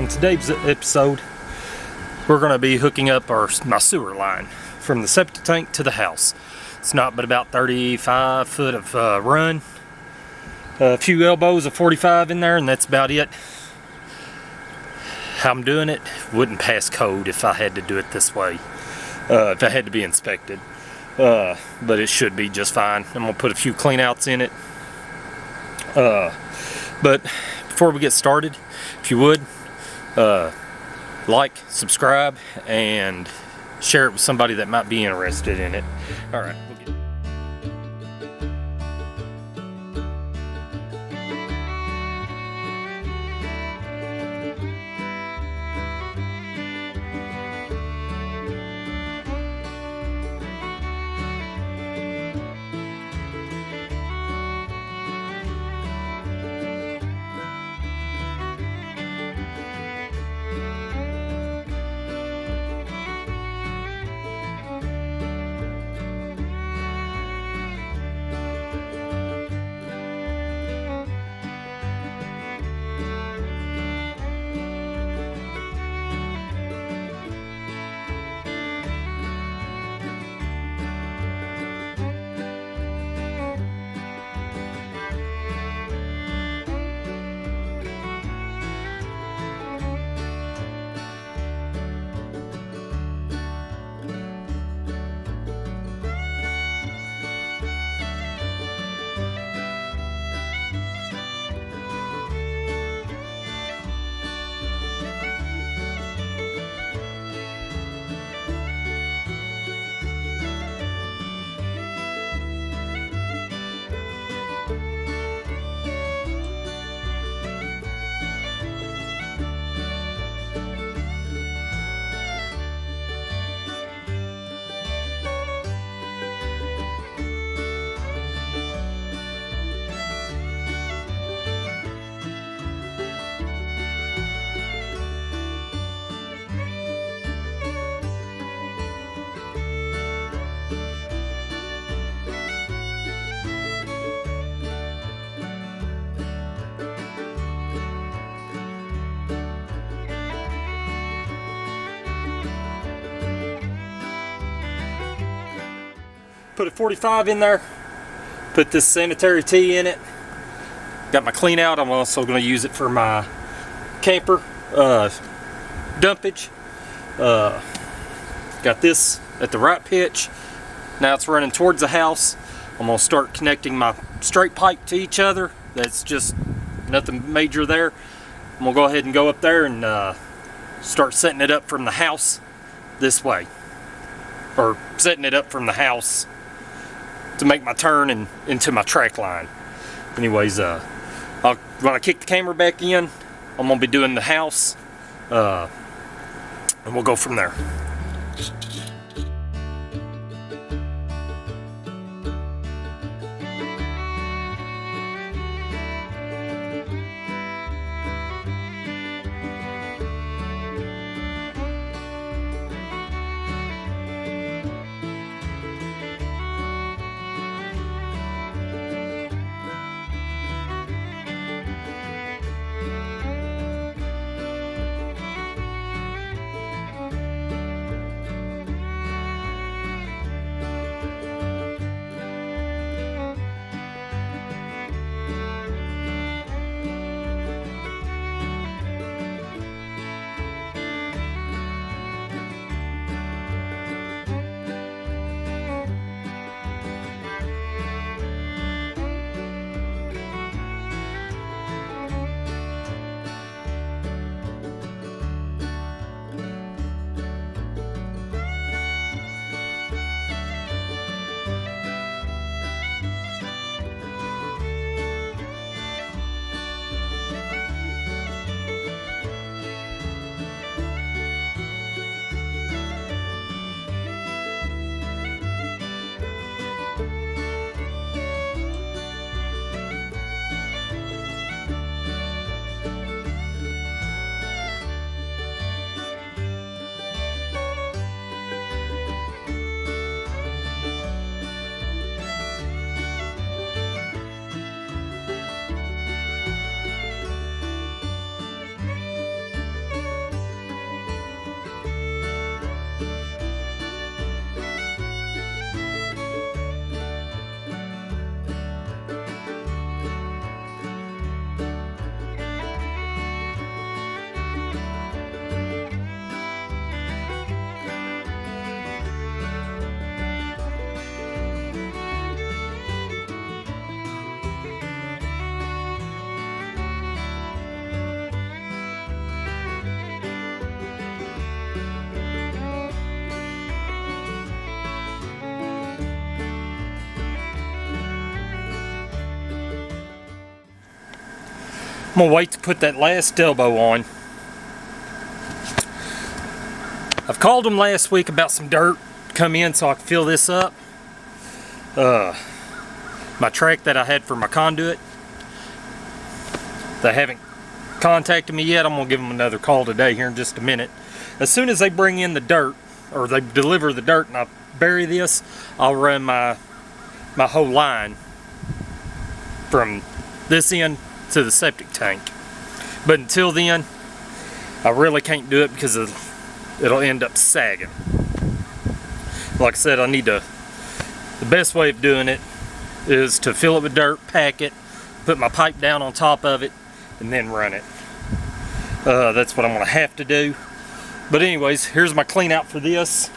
On today's episode, we're going to be hooking up my sewer line from the septic tank to the house. It's not but about 35 foot of run, a few elbows of 45 in there, and that's about it. How I'm doing it wouldn't pass code if I had to do it this way, if I had to be inspected, but it should be just fine. I'm going to put a few clean outs in it, but before we get started, if you would, like, subscribe, and share it with somebody that might be interested in it. Alright, we'll get put a 45 in there, put this sanitary tee in it, got my clean out. I'm also going to use it for my camper dumpage. Got this at the right pitch. Now it's running towards the house. I'm going to start connecting my straight pipe to each other. That's just nothing major there. I'm going to go ahead and go up there and start setting it up from the house this way, or setting it up from the house to make my turn and into my track line. Anyways, when I kick the camera back in, I'm gonna be doing the house, and we'll go from there. I'm gonna wait to put that last elbow on. I've called them last week about some dirt to come in so I can fill this up. My track that I had for my conduit, they haven't contacted me yet. I'm gonna give them another call today here in just a minute. As soon as they bring in the dirt, or they deliver the dirt and I bury this, I'll run my whole line from this end to the septic tank. But until then, I really can't do it because it'll end up sagging. Like I said, the best way of doing it is to fill it with dirt, pack it, put my pipe down on top of it, and then run it. That's what I'm gonna have to do. But anyways, here's my clean out for this.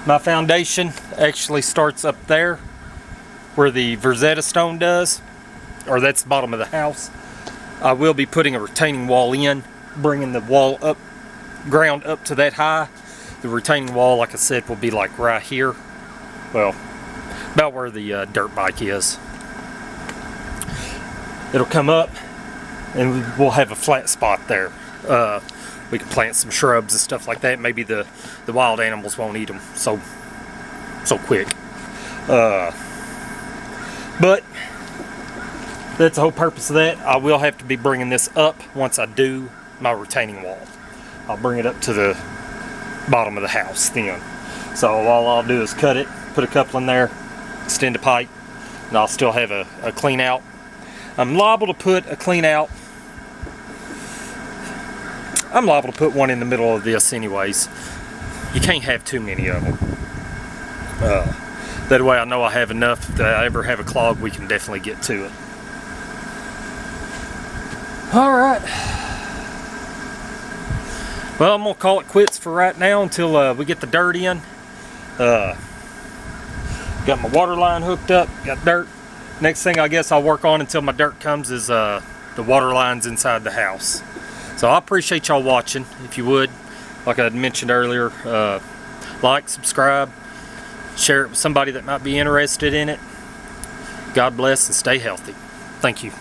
My foundation actually starts up there where the Verzetta stone does, or that's the bottom of the house. I will be putting a retaining wall in, bringing the wall up, ground up to that high. The retaining wall, like I said, will be like right here. Well, about where the dirt bike is. It'll come up and we'll have a flat spot there. We can plant some shrubs and stuff like that. Maybe the wild animals won't eat them so quick. But that's the whole purpose of that. I will have to be bringing this up once I do my retaining wall. I'll bring it up to the bottom of the house then. So all I'll do is cut it, put a couple in there, extend a pipe, and I'll still have a clean out. I'm liable to put a clean out. I'm liable to put one in the middle of this anyways. You can't have too many of them. That way I know I have enough. If I ever have a clog, we can definitely get to it. Alright. Well, I'm going to call it quits for right now until we get the dirt in. Got my water line hooked up, got dirt. Next thing I guess I'll work on until my dirt comes is the water lines inside the house. So I appreciate y'all watching. If you would, like I had mentioned earlier, like, subscribe, share it with somebody that might be interested in it. God bless and stay healthy. Thank you.